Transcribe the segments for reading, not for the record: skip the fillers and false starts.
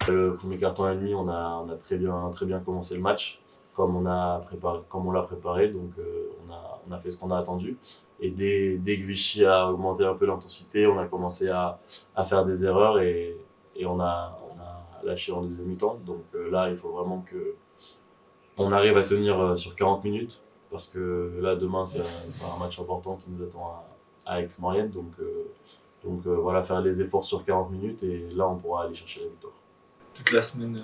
Le premier quart-temps et demi, on a très bien commencé le match, comme on l'a préparé, donc on a fait ce qu'on a attendu. Et dès que Vichy a augmenté un peu l'intensité, on a commencé à faire des erreurs et on a lâché en deuxième mi-temps. Donc là, il faut vraiment que on arrive à tenir sur 40 minutes, parce que là, demain, c'est un match important qui nous attend à Aix-Maurienne. Donc voilà, faire les efforts sur 40 minutes et là, on pourra aller chercher la victoire. Toute la semaine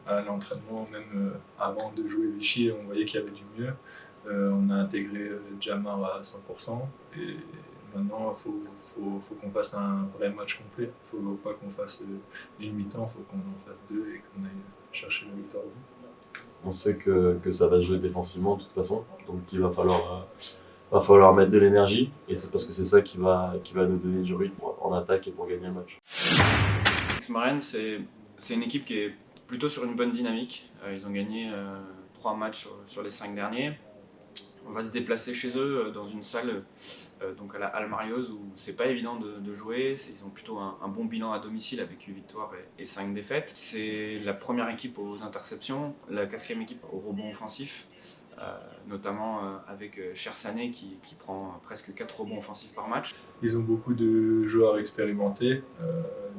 à l'entraînement, même avant de jouer Vichy, on voyait qu'il y avait du mieux. On a intégré Jamar à 100% et maintenant faut qu'on fasse un vrai match complet. Il ne faut pas qu'on fasse une mi-temps, il faut qu'on en fasse deux et qu'on aille chercher la victoire. On sait que ça va se jouer défensivement de toute façon, donc va falloir mettre de l'énergie et c'est parce que c'est ça qui va nous donner du rythme en attaque et pour gagner le match. Aix-Maurienne, c'est une équipe qui est plutôt sur une bonne dynamique. Ils ont gagné 3 matchs sur les 5 derniers. On va se déplacer chez eux dans une salle donc à la Halle Marioz où c'est pas évident de jouer. Ils ont plutôt un bon bilan à domicile avec 8 victoires et 5 défaites. C'est la première équipe aux interceptions, la 4e équipe au rebond offensif, notamment avec Chersané qui prend presque 4 rebonds offensifs par match. Ils ont beaucoup de joueurs expérimentés,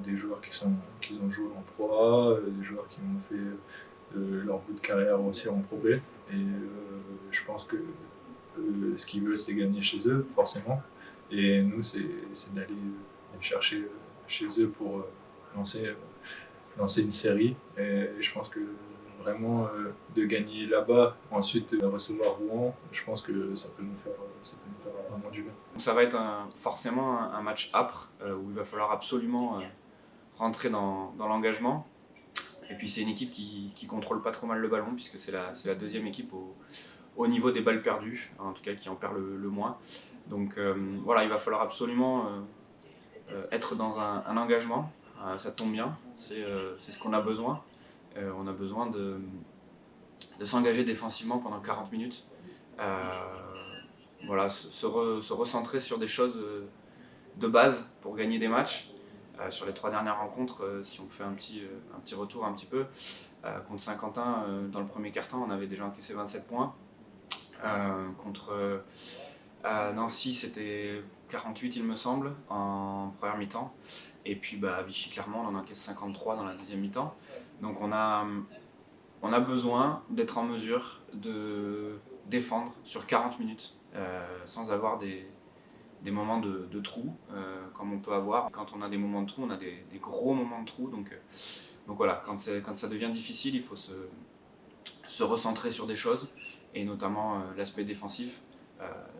des joueurs qui ont joué en Pro A, des joueurs qui ont fait leur bout de carrière aussi en Pro B. Et je pense que ce qu'ils veulent, c'est gagner chez eux, forcément. Et nous, c'est d'aller les chercher chez eux pour lancer une série. Et je pense que vraiment de gagner là-bas, ensuite recevoir Rouen, je pense que ça peut nous faire vraiment du bien. Ça va être forcément un match âpre où il va falloir absolument rentrer dans l'engagement. Et puis c'est une équipe qui contrôle pas trop mal le ballon puisque c'est la 2e équipe au niveau des balles perdues, en tout cas qui en perd le moins. Donc voilà, il va falloir absolument être dans un engagement. Ça tombe bien, c'est ce qu'on a besoin. On a besoin de s'engager défensivement pendant 40 minutes. Voilà, se recentrer sur des choses de base pour gagner des matchs. Sur les 3 dernières rencontres, si on fait un petit retour un petit peu, contre Saint-Quentin, dans le premier quart-temps, on avait déjà encaissé 27 points. Contre Nancy, c'était 48 il me semble, en première mi-temps. Et puis à Vichy, clairement, on en encaisse 53 dans la deuxième mi-temps. Donc on a besoin d'être en mesure de défendre sur 40 minutes, sans avoir des moments de trou, comme on peut avoir. Quand on a des moments de trou, on a des gros moments de trou. Donc voilà, quand ça devient difficile, il faut se recentrer sur des choses, et notamment l'aspect défensif.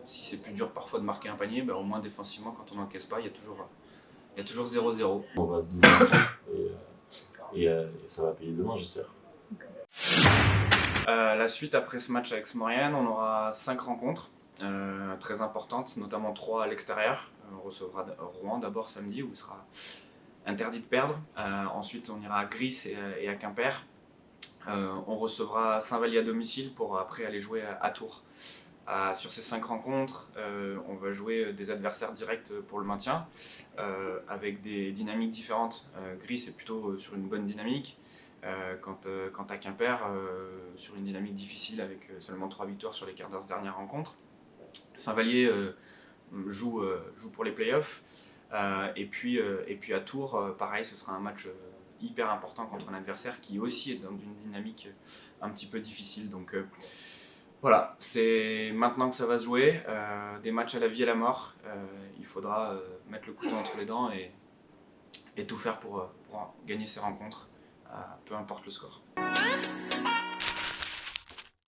Si c'est plus dur parfois de marquer un panier, au moins défensivement, quand on n'encaisse pas, il y a toujours 0-0. On va se donner et ça va payer demain, j'espère. La suite, après ce match avec Aix-Maurienne, on aura 5 rencontres très importantes, notamment 3 à l'extérieur. On recevra Rouen d'abord samedi où il sera interdit de perdre. Ensuite on ira à Gris et à Quimper. On recevra Saint-Vallier à domicile pour après aller jouer à Tours. Sur ces 5 rencontres, on va jouer des adversaires directs pour le maintien, avec des dynamiques différentes. Gris est plutôt sur une bonne dynamique, quant à Quimper, sur une dynamique difficile avec seulement 3 victoires sur les 14 dernières rencontres. Saint-Vallier joue pour les playoffs, et puis à Tours, pareil, ce sera un match hyper important contre un adversaire qui aussi est dans une dynamique un petit peu difficile. Donc voilà, c'est maintenant que ça va se jouer, des matchs à la vie et à la mort. Il faudra mettre le couteau entre les dents et tout faire pour gagner ces rencontres, peu importe le score.